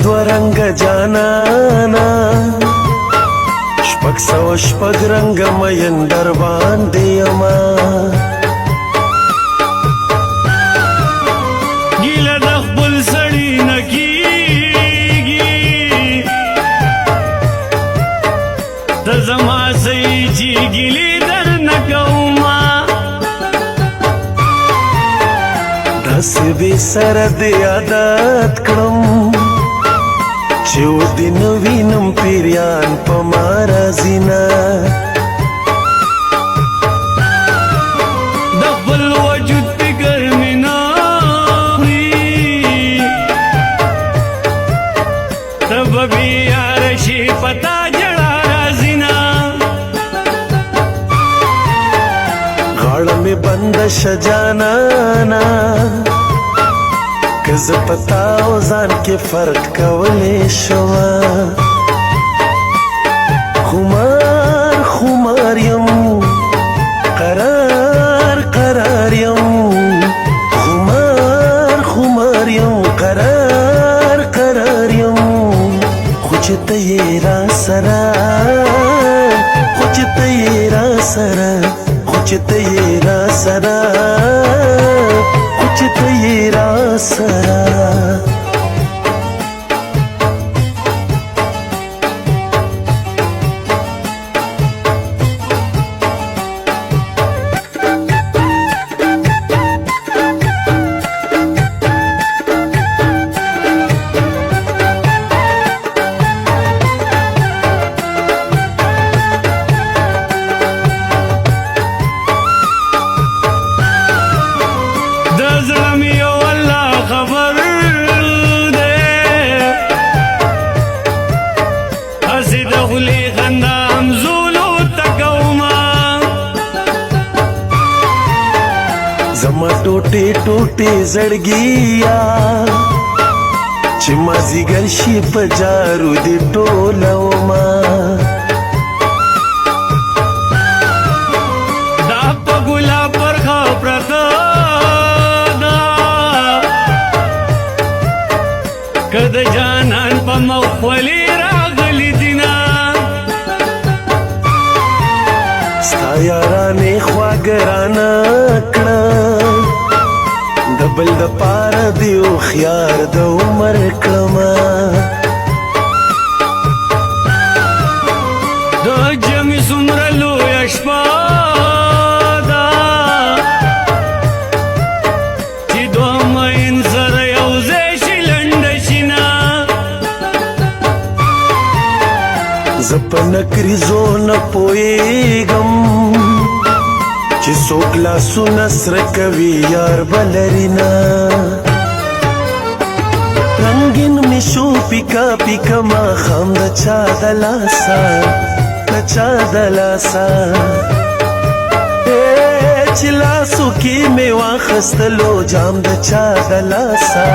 دو رنگ جانانا شپږ سوه شپږ رنګ مین در باندې یما ګیله د خپل سړي نه کېږي ته زما صحیح چې ګیلې در نه کومه داسې بې سره دې عادت کړم چې ودې نه وینم پیریان په ما راځي نه د خپل وجود فکر مې نه خوري ته به بېیاره شي په تا ژړا راځي نه غاړه مې بنده شه جانانا که زه په تا او ځان کې فرق کولی شمه خمار خمار یم قرار قرار یم خمار خمار یم قرار قرار یم خو چې ته یې را سره خو چې ته یې را سره خو چې ته یې را سره خو چې ته یې را سره زما ټوټې ټوټې زړګیا چې مازدیګر شي په جارو دې ټولوما دا په ګلاب پرخه پرته ده که د جانان په مخولې راغلي دینه ستا یارانې خواږه رانه کړه د بل دپاره دې هوښیار د عمر کړمه د جمع څومره لویه شپه ده چې دوه مین سره یو ځای شي لنډه شي نه زه په نکریزو نه پوهېږم چې څوک لاسونه سره کوي یار به لري نه رنګین مې شو پیکا پیکا ماښام د چا د لاسه د چا د لاسه چې لاسو کې مې واخیستلو جام د چا د لاسه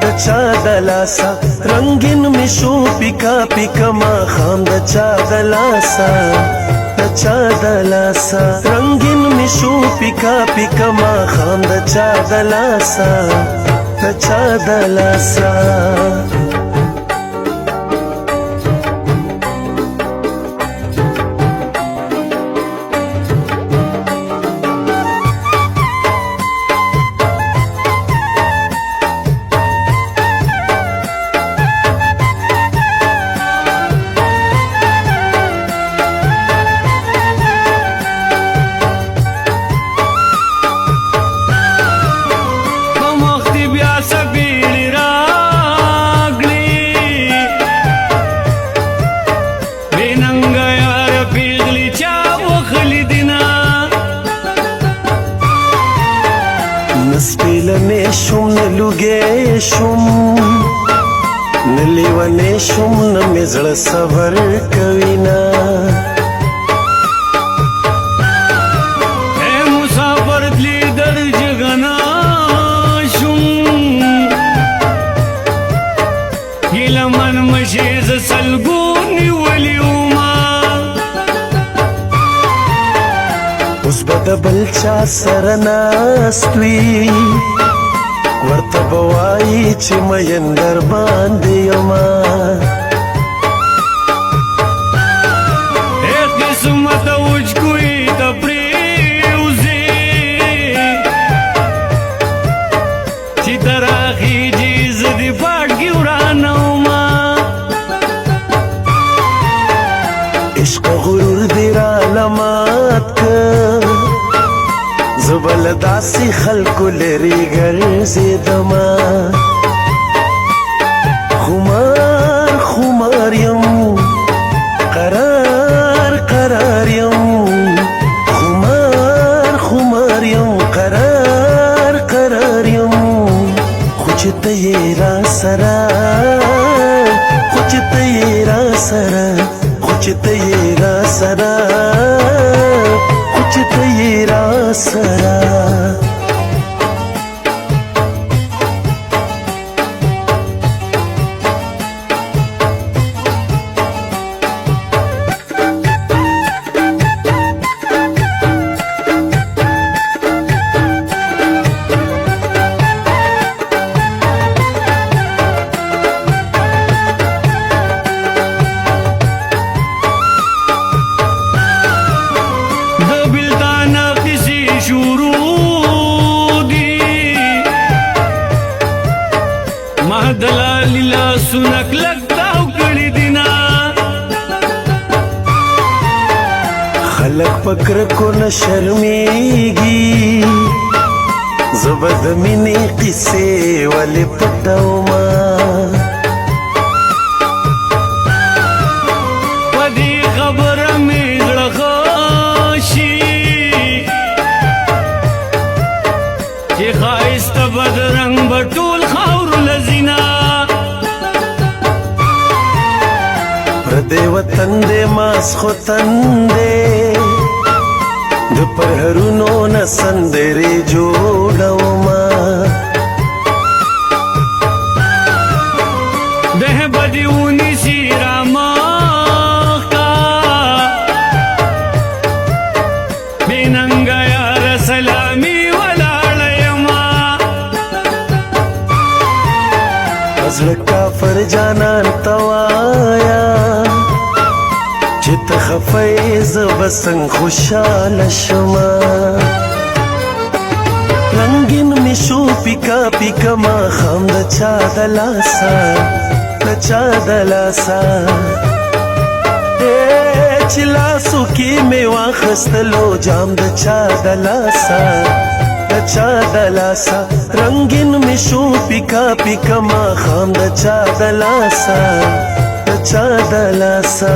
د چا د لاسه رنګین مې شو پیکا پیکا ماښام د چا د لاسه د چا د لاسه رنګین مې شو پیکا پیکا ماښام د چا د لاسه د چا د لاسه نسپیلنې شوم نه لوګې شوم نه لیونې شوم نه مې زړه صبر کوي نه اے مسافر تللی در جګنا شوم ګیله من مشي زه سلګو نیولي وما اوس به د بل چا سره ناست وي ورته به وایي چې مین در باندې یما اے قسمت اوج کوئی تپریوزی چی تراخی جیز دی پاٹ کی ورانو ما عشق غرور دی را لمات کر زبل داسی خلکو لری گرزیدما خمار خمار یم قرار قرار یم خمار خمار یم قرار قرار یم خو چې ته یې را سره خو چې ته یې را سره خو چې ته یې را سره خو چې ته یې را سره دلالی لاسونک لگتاو کڑی دینا خلق پکر کو نہ شرمیگی زبد مینی قصے والے پٹاو ما پدی خبر میں زڑخوشی چی خائست بدرنگ بطول خاور لزینا پردے وطن دے ماس خوتن دے د پرهرونو نه سندرې جوړوما ده بدیونی سی رامخ کا بیننگا یار سلامی ولاړ یما ازل کافر جانان توایا چت خفیز بسنگ خوشحال شما رنگین می شو پیکا پیکا ما خام د چا دلاسا د چا دلاسا چلاسو کی می واخستلو جام د چا دلاسا د چا دلاسا رنگین می شو پیکا پیکا ما خام د چا دلاسا د چا دلاسا